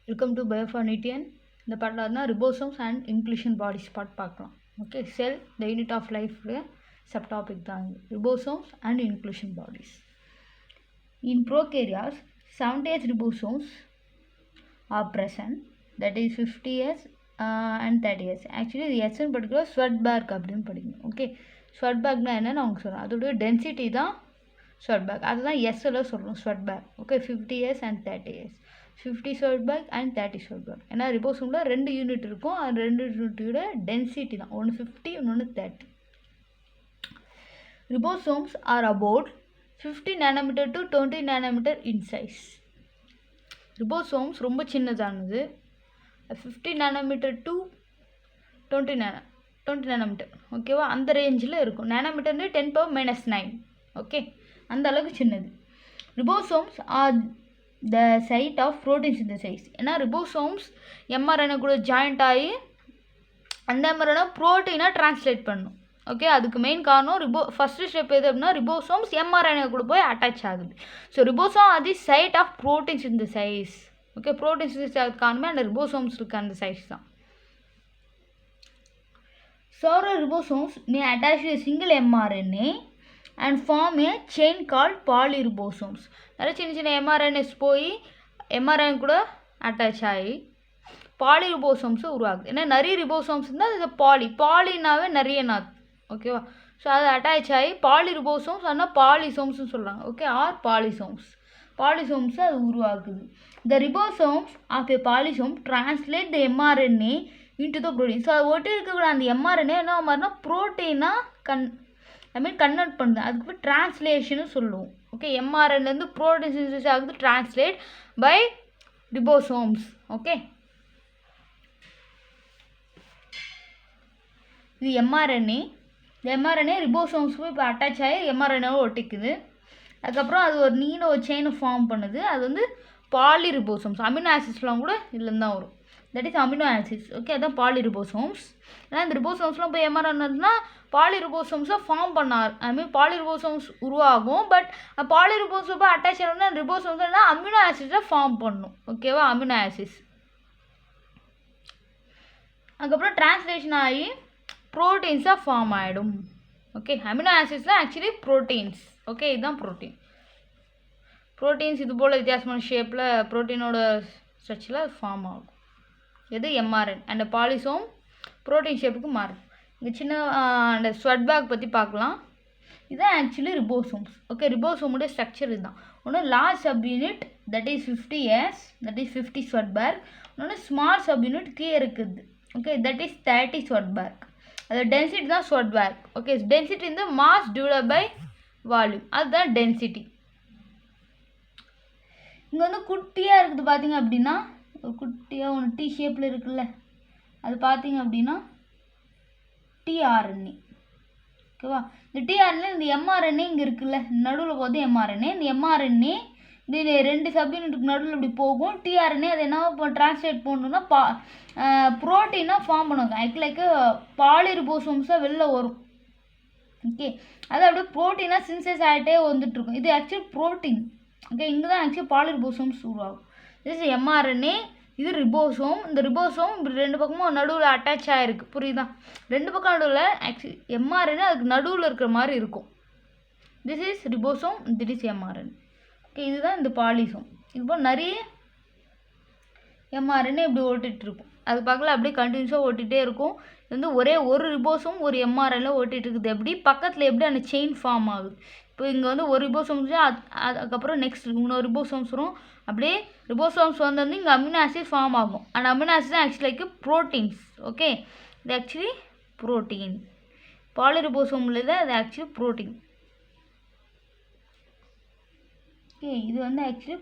Welcome to பயோஃபானிட்டியன். இந்த பாட்டில் தான் ribosomes and inclusion bodies part பார்க்கலாம். Okay, cell the unit of life sub topic தான் ribosomes and inclusion bodies. In prokaryotes, 78 ribosomes are present, that is 50 years and 30 years. Actually, இது எஸ்ன்னு படிக்கிறோம், ஸ்வெட்பேர்க் அப்படின்னு படிக்கணும். ஓகே, ஸ்வெட்பேர்க்னா என்னன்னு அவங்க சொல்கிறோம், அதோடைய டென்சிட்டி தான் ஸ்வெட்பேர்க், அதுதான் எஸ்ஸில் சொல்கிறோம் Svedberg. Okay, 50 years and 30 years, 50 Svedberg and 30 Svedberg. ஏன்னா ரிபோசோமில் 2 யூனிட் இருக்கும், அது 2 யூனிட்டோட டென்சிட்டி தான், ஒன்று 50 இன்னொன்று 30. Ribosomes are about 50 nanometer to 20 nanometer in size. Ribosomes ரொம்ப சின்னதானது, 50 nanometer to 20 nanometer. ஓகேவா, அந்த ரேஞ்சில் இருக்கும். நானோமீட்டர்னு 10⁻⁹. ஓகே, அந்த அளவுக்கு சின்னது. Ribosomes are the site of protein synthesise. ஏன்னா ரிபோசோம்ஸ் எம்ஆர்என்ஏ கூட ஜாயிண்ட் ஆகி அந்த எம்ஆர்என்ஏ ப்ரோட்டீனாக டிரான்ஸ்லேட் பண்ணும். ஓகே, அதுக்கு மெயின் காரணம் ஃபஸ்ட்டு ஸ்டெப் எது அப்படின்னா ரிபோசோம்ஸ் எம்ஆர்என்ஏ கூட போய் அட்டாச் ஆகுது. ஸோ ரிபோசோம் அது சைட் ஆஃப் ப்ரோட்டீன்ஸ் இந்த சைஸ். ஓகே, ப்ரோட்டீன் சிந்தசைஸ் காரணமே அந்த ரிபோசோம்ஸ் இருக்க அந்த சைஸ் தான். Several ribosomes may attach to a single mRNA and form a chain called polyribosomes. நிறைய சின்ன சின்ன mRNAs போய் mRNA கூட அட்டாச் ஆகி பாலிரிபோசோம்ஸும் உருவாகுது. ஏன்னா நிறைய ரிபோசோம்ஸ் இருந்தால் அது பாலினாவே நிறைய நாத். ஓகேவா, ஸோ அது அட்டாச் ஆகி பாலிரிபோசோம்ஸ் ஆனால் பாலிசோம்ஸ்னு சொல்கிறாங்க. ஓகே, ஆர் பாலிசோம்ஸ் அது உருவாக்குது. The ribosomes of a polysome translate the mRNA into the protein. So அது ஒட்டி இருக்கக்கூடிய அந்த mRNA என்ன மாதிரினா ப்ரோட்டீனாக கன்வெர்ட் பண்ணுது, அதுக்கு போய் டிரான்ஸ்லேஷன்னு சொல்லுவோம். ஓகே, mRNAலேருந்து ப்ரோட்டீன் சிந்தசிஸ் ஆகுது, டிரான்ஸ்லேட் பை ரிபோசோம்ஸ். ஓகே, இது mRNA ரிபோசோம்ஸ்க்கு இப்போ அட்டாச் ஆகி mRNAவை ஒட்டிக்குது. அதுக்கப்புறம் அது ஒரு நீல ஒரு செயினை ஃபார்ம் பண்ணுது, அது வந்து பாலிரிபோசோம்ஸ். அமினோ ஆசிட்ஸ்லாம் கூட இதுலேருந்து தான் வரும், that is amino acids. Okay, அதுதான் பாலிரிபோசோம்ஸ். ஏன்னா இந்த ரிபோசோம்ஸ்லாம் இப்போ mRNAனா பாலிரிபோசோம்ஸை ஃபார்ம் பண்ணார், அதுமாதிரி பாலிரிபோசோம்ஸ் உருவாகும். பட் பாலிரிபோசோம் இப்போ அட்டாச் ஆகணும்னா ரிபோசோம்ஸ் என்ன அமினோ ஆசிட்ஸை ஃபார்ம் பண்ணும். ஓகேவா, அமினோ ஆசிட்ஸ். அதுக்கப்புறம் டிரான்ஸ்லேஷன் ஆகி ப்ரோட்டீன்ஸாக ஃபார்ம் ஆகிடும். ஓகே, அமினோ ஆசிட்ஸ்லாம் ஆக்சுவலி ப்ரோட்டீன்ஸ். ஓகே, இதுதான் ப்ரோட்டீன்ஸ் இது போல் வித்தியாசமான ஷேப்பில் ப்ரோட்டீனோட ஸ்ட்ரக்சரில் அது ஃபார்ம் ஆகும். இது mRNA அண்ட் பாலிசோம் ப்ரோட்டீன் ஷேப்புக்கு மாறும். இங்கே சின்ன அந்த ஸ்வெட்பேர்க் பற்றி பார்க்கலாம். இதுதான் ஆக்சுவலி ரிபோசோம்ஸ். ஓகே, ரிபோசோமுடைய ஸ்ட்ரக்சர் இதுதான். ஒன்று large subunit that is 50 years, that is 50 ஸ்வெட்பேர்க். இன்னொன்று ஸ்மால் சப்யூனிட் கீழே இருக்குது. Okay, that is 30 ஸ்வெட்பேர்க். அது டென்சிட்டி தான் ஸ்வெட்பேர்க். ஓகே, டென்சிட்டி இந்த மாஸ் டிவைடட் பை வால்யூம், அதுதான் டென்சிட்டி. இங்கே வந்து குட்டியாக இருக்குது பார்த்தீங்க அப்படின்னா, ஒரு குட்டியாக ஒன்று டி ஷேப்பில் இருக்குல்ல, அது பார்த்தீங்க அப்படின்னா tRNA. ஓகேவா, இந்த tRNA இந்த mRNA இங்கே இருக்குல்ல, நடுவில் போது mRNA, இந்த mRNA இது 2 சப்யூனிட்டுக்கு நடுவில் இப்படி போகும். tRNA அது என்ன டிரான்ஸ்லேட் பண்ணணும்னா ப்ரோட்டீனாக ஃபார்ம் பண்ணுவாங்க. ஆக்சுவலி லைக் பாலிரிபோசோம்ஸாக வெளில வரும். ஓகே, அது அப்படியே ப்ரோட்டீனாக சின்சைஸ் ஆகிட்டே வந்துட்டுருக்கும். இது ஆக்சுவலி ப்ரோட்டீன். ஓகே, இங்கே தான் ஆக்சுவலி பாலிரிபோசோம்ஸ் உருவாகும். இது mRNA, இது ரிபோசோம். இந்த ரிபோசோம் இப்படி 2 பக்கமும் நடுவில் அட்டாச் ஆகிருக்கு, புரியுதா? 2 பக்கம் நடுவில் ஆக்சுவலி mRNA அதுக்கு நடுவில் இருக்கிற மாதிரி இருக்கும். This is ribosome, this is mRNA. Okay, இதுதான் இந்த பாலிசோம். இது போல் நிறைய mRNA இப்படி ஓட்டிகிட்ருக்கும். அது பார்க்கல அப்படியே கண்டினியூஸாக ஓட்டிகிட்டே இருக்கும். இது வந்து ஒரே ஒரு ரிபோசோம் ஒரு mRNA ஓட்டிகிட்டு இருக்குது. எப்படி பக்கத்தில் எப்படி அந்த செயின் ஃபார்ம் ஆகுது. இப்போ இங்கே வந்து ஒரு ரிபோசோம்ஸ், அதுக்கப்புறம் நெக்ஸ்ட் இன்னொரு ரிபோசோம்ஸ் வரும். அப்படியே ரிபோசோம்ஸ் வந்து இங்கே அமினோ ஆசிட் ஃபார்ம் ஆகும். அண்ட் அமினோ ஆசிட் தான் ஆக்சுவலி லைக் ப்ரோட்டீன்ஸ். ஓகே, இது ஆக்சுவலி ப்ரோட்டீன். பாலிரிபோசோமில் தான் இது ஆக்சுவலி ப்ரோட்டீன். ஓகே, இது வந்து ஆக்சுவலி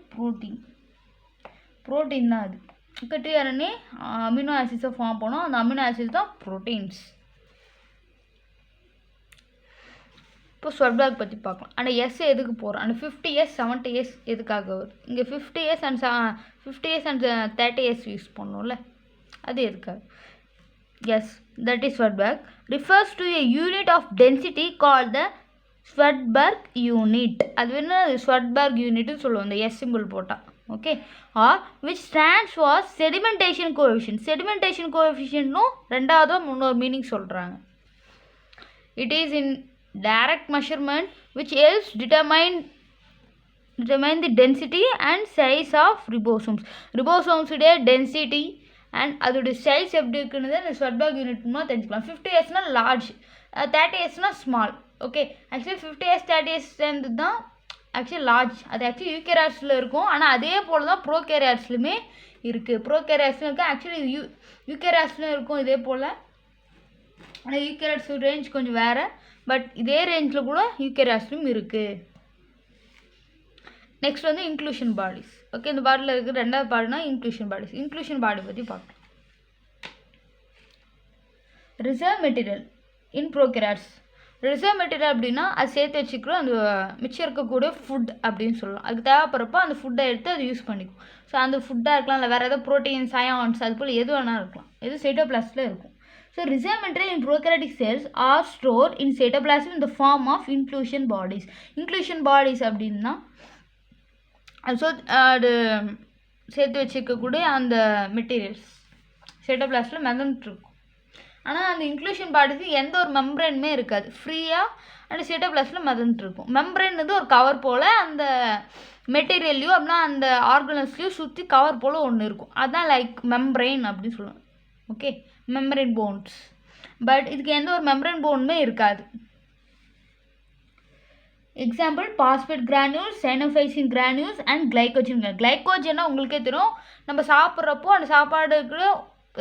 ப்ரோட்டீன் தான் அது. ஓகே, tRNA அமினோ ஆசிட்ஸை ஃபார்ம் பண்ணும், அந்த அமினோ ஆசிட்ஸ் தான் ப்ரோட்டீன்ஸ். இப்போ ஸ்வெட்பேர்க் பற்றி பார்க்கலாம். அந்த எஸ் எதுக்கு போகிறோம், அந்த 50 years 70 years எதுக்காக வருது? இங்கே 50 years and 30 years யூஸ் பண்ணோம்ல, அது எதுக்காக? Yes, that is Svedberg refers to a unit of density called the Svedberg unit. அது என்ன ஸ்வெட்பர்க் யூனிட்னு சொல்லுவோம் இந்த எஸ் சிம்பிள் போட்டால். Okay, R which stands for sedimentation coefficient. Sedimentation கோஎஃபிஷியன்ட்னும் ரெண்டாவது முன்னொரு மீனிங் சொல்கிறாங்க. It is indirect measurement which helps determine the density and size of ribosomes. ribosomes உடைய density and அதோடைய size எப்படி இருக்குன்னு இந்த ஸ்வெட்பர்க் யூனிட் மூலமாக தெரிஞ்சுக்கலாம். 50s large, 30s small. Okay, actually 50s 30s சேர்ந்து தான் ஆக்சுவலி லார்ஜ். அது ஆக்சுவலி யூகேரியாட்ஸில் இருக்கும். ஆனால் அதே போல் தான் ப்ரோகேரியாட்ஸ்லையுமே இருக்குது. ப்ரோகேரியாட்ஸ்லையும் இருக்குது, ஆக்சுவலி யூகேரியாட்ஸ்லையும் இருக்கும் இதே போல். ஆனால் யூகேரியாட்ஸ் ரேஞ்ச் கொஞ்சம் வேறு, பட் இதே ரேஞ்சில் கூட யூகேரியாட்ஸ்லையும் இருக்குது. நெக்ஸ்ட் வந்து இன்க்ளூஷன் பாடிஸ். ஓகே, இந்த பாடியில் இருக்கிற ரெண்டாவது பாடினா இன்க்ளூஷன் பாடிஸ். இன்க்ளூஷன் பாடி பற்றி பார்க்கலாம். ரிசர்வ் மெட்டீரியல் இன் ப்ரோகேரியாட்ஸ். ரிசர்வ் மெட்டீரியல் அப்படின்னா அது சேர்த்து வச்சுக்கிறோம் அந்த மிச்சம் இருக்கக்கூடிய ஃபுட் அப்படின்னு சொல்லலாம். அதுக்கு தேவைப்படுறப்போ அந்த ஃபுட்டை எடுத்து அது யூஸ் பண்ணிக்கும். ஸோ அந்த ஃபுட்டாக இருக்கலாம், இல்லை வேறு ஏதாவது ப்ரோட்டீன்ஸ், அயான்ஸ், அது போல் எது வேணால் இருக்கலாம். எது சைட்டோபிளாஸ்மில் இருக்கும். So reserve material in prokaryotic cells are stored in cytoplasm in the form of inclusion bodies. Inclusion bodies அப்படின்னா ஸோ அது சேர்த்து வச்சுக்கக்கூடிய அந்த மெட்டீரியல்ஸ் சைட்டோபிளாஸ்மில் மிதந்துட்டுருக்கும். ஆனால் அந்த இன்க்ளூஷன் பாடிஸுக்கு எந்த ஒரு மெம்ப்ரேனுமே இருக்காது, ஃப்ரீயாக அந்த சைட்டோபிளாஸ்மில் மிதந்துட்டுருக்கும். மெம்ப்ரேன் வந்து ஒரு கவர் போல் அந்த மெட்டீரியல்லையும் அப்படின்னா அந்த ஆர்கனஸ்லையும் சுற்றி கவர் போல் ஒன்று இருக்கும். அதுதான் லைக் மெம்ப்ரெயின் அப்படின்னு சொல்லுவாங்க. Okay, membrane bones. பட் இதுக்கு எந்த ஒரு மெம்பரேன் போனுமே இருக்காது. Example phosphate granules, cyanophycin granules and glycogen. கிளைகோஜன்னா உங்களுக்கே தெரியும், நம்ம சாப்பிட்றப்போ அந்த சாப்பாடுக்கு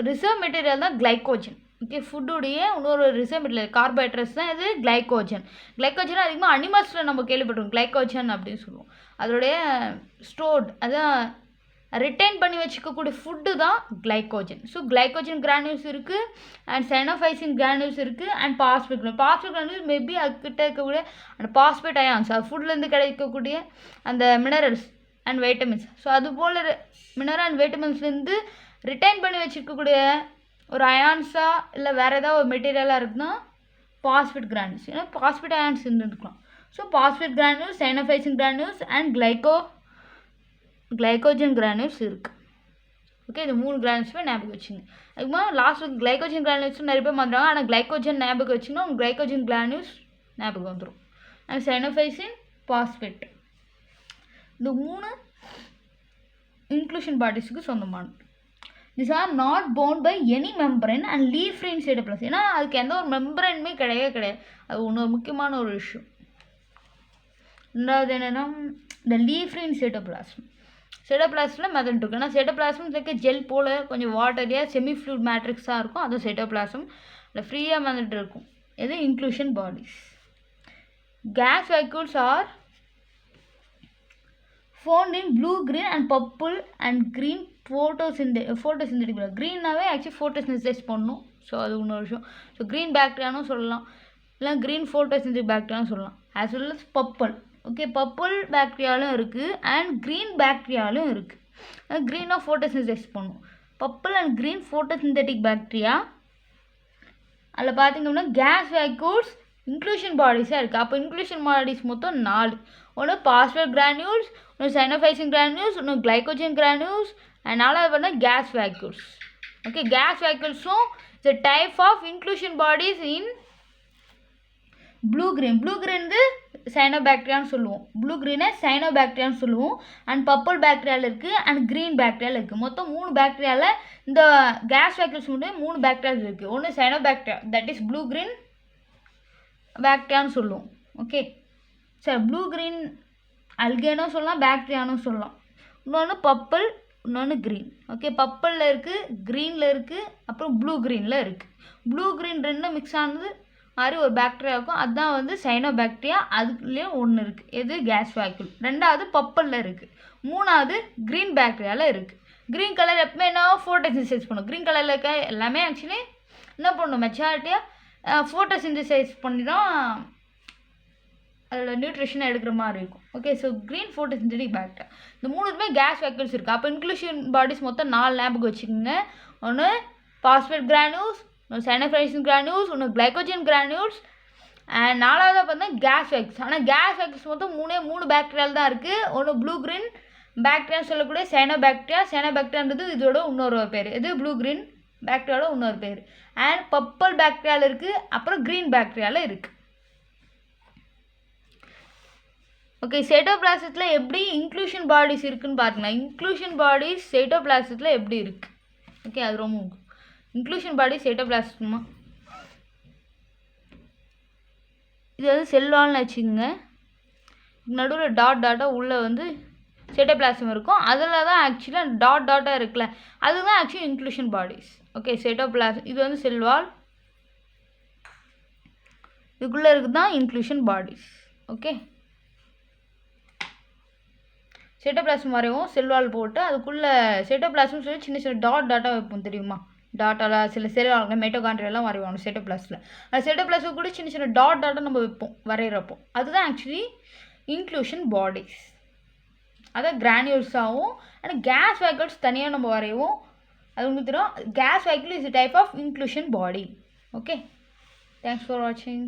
ரிசர்வ் மெட்டீரியல் தான் கிளைகோஜன். ஓகே, ஃபுட்டுடைய இன்னொரு ரிசர்வ் மெட்டீரியல் கார்போஹைட்ரேட்ஸ் தான் இது கிளைகோஜன். கிளைகோஜன் அதிகமாக அனிமல்ஸில் நம்ம கேள்விப்பட்டிருக்கோம் கிளைகோஜன் அப்படின்னு சொல்லுவோம். அதோடைய ஸ்டோர்ட் அதான் ரிட்டைன் பண்ணி வச்சுக்கக்கூடிய ஃபுட்டு தான் கிளைகோஜன். ஸோ கிளைகோஜன் கிரானியூல்ஸ் இருக்குது அண்ட் சைனோஃபைசின் கிரானியூல்ஸ் இருக்குது அண்ட் பாஸ்பேட் கிரானியூல்ஸ் மேபி அதுக்கிட்ட இருக்கக்கூடிய அந்த பாஸ்பேட் அயான்ஸ் அது ஃபுட்லேருந்து கிடைக்கக்கூடிய அந்த மினரல்ஸ் அண்ட் வைட்டமின்ஸ். ஸோ அதுபோல் மினரல் அண்ட் வைட்டமின்ஸ்லேருந்து ரிட்டைன் பண்ணி வச்சுருக்கக்கூடிய ஒரு அயான்ஸாக இல்லை வேறு ஏதாவது ஒரு மெட்டீரியலாக இருக்குன்னா பாஸ்பேட் கிரானியூல்ஸ். ஏன்னா பாஸ்பேட் அயான்ஸ் இருந்துருக்கலாம். So phosphate granules, cyanophycin granules and glycogen granules இருக்குது. ஓகே, இது 3 கிரானியூல்ஸுமே ஞாபகம் வச்சுங்க. அதுக்குமா லாஸ்ட் கிளைகோஜன் கிரானியூல்ஸும் நிறைய பேர் மாற்றுறாங்க. ஆனால் கிளைகோஜன் ஞாபகம் வச்சுன்னா உங்களுக்கு கிளைகோஜன் கிரானியூல்ஸ் ஞாபகம் வந்துடும். அண்ட் சைனோஃபைசின், பாஸ்பேட், இந்த 3 இன்க்ளூஷன் பாடிஸுக்கு சொந்தமானது. This are not bound by any membrane and leave free in cytoplasm. ஏன்னா அதுக்கு எந்த ஒரு மெம்பரேனுமே கிடையாது. அது ஒன்று முக்கியமான ஒரு விஷயம். ரெண்டாவது என்னென்னா இந்த லீவ் ஃப்ரீ இன் சைட்டோபிளாசம். சைட்டோபிளாஸ்மில் மெதன் இருக்குது. ஏன்னா சைட்டோபிளாசம் இருக்க ஜெல் போல் கொஞ்சம் வாட்டரியாக செமி ஃப்ளூட் மேட்ரிக்ஸாக இருக்கும். அதுவும் சைட்டோபிளாசம் இல்லை ஃப்ரீயாக மெதன்ட்டு இருக்கும். இது inclusion bodies. Gas vacuoles are found in blue, green and purple and green photosynthetic. க்ரீன்னாவே ஆக்சுவலி ஃபோட்டோசிந்தசைஸ் பண்ணும். ஸோ அது இன்னொரு விஷயம். ஸோ க்ரீன் பேக்டீரியானும் சொல்லலாம், இல்லை க்ரீன் ஃபோட்டோசிந்தட்டிக் பேக்டீரியான்னு சொல்லலாம். As well as purple. Okay, purple பேக்டீரியாலும் இருக்குது அண்ட் க்ரீன் பேக்டீரியாலும் இருக்குது. க்ரீனாக ஃபோட்டோசிந்தசைஸ் பண்ணும். Purple and green photosynthetic bacteria. அதில் பார்த்திங்கன்னா கேஸ் வேக்யூல்ஸ் இன்க்ளூஷன் பாடிஸாக இருக்குது. அப்போ இன்க்ளூஷன் பாடிஸ் மொத்தம் 4. ஒன்று பாஸ்பேட் கிரானியூல்ஸ், ஒன்று சைனோஃபைசின் கிரானியூல்ஸ், ஒன்று கிளைகோஜன் கிரானியூல்ஸ் அண்ட் 4வது பண்ண கேஸ் வேக்யூல்ஸ். ஓகே, கேஸ் வேக்யூல்ஸும் it's a type of inclusion bodies in blue green. Blue green வந்து சைனோபாக்டீரியான்னு சொல்லுவோம். ப்ளூ கிரீனை சைனோபாக்டீரியான்னு சொல்லுவோம். அண்ட் பர்பிள் பேக்டீரியாவில் இருக்குது அண்ட் க்ரீன் பேக்டீரியாவில் இருக்குது. மொத்தம் 3 பேக்டீரியாவில் இந்த கேஸ் வேக்யூல்ஸ் மட்டும் 3 பேக்டீரியாஸ் இருக்குது. ஒன்று cyanobacteria, that is blue green பேக்டீரியான்னு சொல்லுவோம். ஓகே சார், ப்ளூ கிரீன் அல்கேனும் சொல்லலாம், பேக்டீரியானும் சொல்லலாம். இன்னொன்று பர்பிள், இன்னொன்று க்ரீன். ஓகே, பர்பிளில் இருக்குது, க்ரீனில் இருக்குது, அப்புறம் ப்ளூ க்ரீனில் இருக்குது. ப்ளூ க்ரீன் ரெண்டும் மிக்ஸ் ஆனது மாதிரி ஒரு பேக்டீரியா இருக்கும். அதுதான் வந்து சைனோபாக்டீரியா. அதுலேயும் ஒன்று இருக்குது, எது கேஸ் வேக்யூல். 2வது பர்பிளில் இருக்குது. 3வது க்ரீன் பேக்டீரியாவில் இருக்குது. க்ரீன் கலர் எப்பவுமே என்ன ஃபோட்டோசிந்தசைஸ் பண்ணும். க்ரீன் கலரில் இருக்க எல்லாமே ஆக்சுவலி என்ன பண்ணணும், மெச்சாரிட்டியாக ஃபோட்டோசிந்தசைஸ் பண்ணி தான் அதோட நியூட்ரிஷனை எடுக்கிற மாதிரி இருக்கும். Okay, so green photosynthetic bacteria. இந்த 3மே கேஸ் வேக்யூல்ஸ் இருக்குது. அப்போ இன்க்ளூஷன் பாடிஸ் மொத்தம் 4 ஞாபகம் வச்சுக்கோங்க. ஒன்று பாஸ்பேட் கிரானியூல்ஸ், ஒன்று சைனோஃபைசின் கிரானியூல்ஸ், ஒன்று கிளைகோஜன் கிரானியூல்ஸ் அண்ட் நாலாவதாக பார்த்தா கேஸ் வேக்ஸ். ஆனால் கேஸ் வேக்ஸ் மொத்தம் மூணு பாக்டீரியால் தான் இருக்குது. ஒன்று ப்ளூ கிரீன் பாக்டீரியா சொல்லக்கூடிய சைனோபாக்டீரியான்றது இதோட இன்னொரு பேர். இது ப்ளூ கிரீன் பாக்டீரியாவோட இன்னொரு பேர். அண்ட் பர்பிள் பாக்டீரியாவில் இருக்குது, அப்புறம் க்ரீன் பாக்டீரியாவில் இருக்குது. ஓகே, சைட்டோபிளாசத்தில் எப்படி இன்க்ளூஷன் பாடிஸ் இருக்குதுன்னு பார்க்கலாம். இன்க்ளூஷன் பாடிஸ் சைட்டோபிளாசத்தில் எப்படி இருக்குது? ஓகே, அது ரொம்ப முக்கியம். இன்க்ளூஷன் பாடிஸ் சைட்டோபிளாசமா இது வந்து செல்வால்னு வச்சுக்கோங்க. நடுவில் டாட்டாக உள்ளே வந்து சைட்டோபிளாசம் இருக்கும். அதில் தான் ஆக்சுவலாக டாட்டாக இருக்குல்ல, அதுதான் actually inclusion bodies. Okay, cytoplasm இது வந்து செல்வால், இதுக்குள்ளே இருக்குது தான் இன்க்ளூஷன் பாடிஸ். ஓகே, சைட்டோபிளாசம் வரையும் செல்வால் போட்டு அதுக்குள்ளே சைட்டோபிளாசம் சொல்லி சின்ன டாட்டாக வைப்போம் தெரியுமா? டாட்டாவில் சில செல்வால் மைட்டோகாண்ட்ரியாலாம் வரைவாங்க சைட்டோபிளாஸில். அது சைட்டோபிளாஸில் கூட சின்ன டாட்டாக நம்ம வைப்போம் வரைகிறப்போ. அதுதான் ஆக்சுவலி இன்க்ளூஷன் பாடிஸ். அதான் கிரானியூல்ஸாகவும். ஆனால் கேஸ் வேக்கிள்ஸ் தனியாக நம்ம வரைவோம். அது உங்களுக்கு தெரியும். Gas vacuole is a type of inclusion body. Okay, thanks for watching.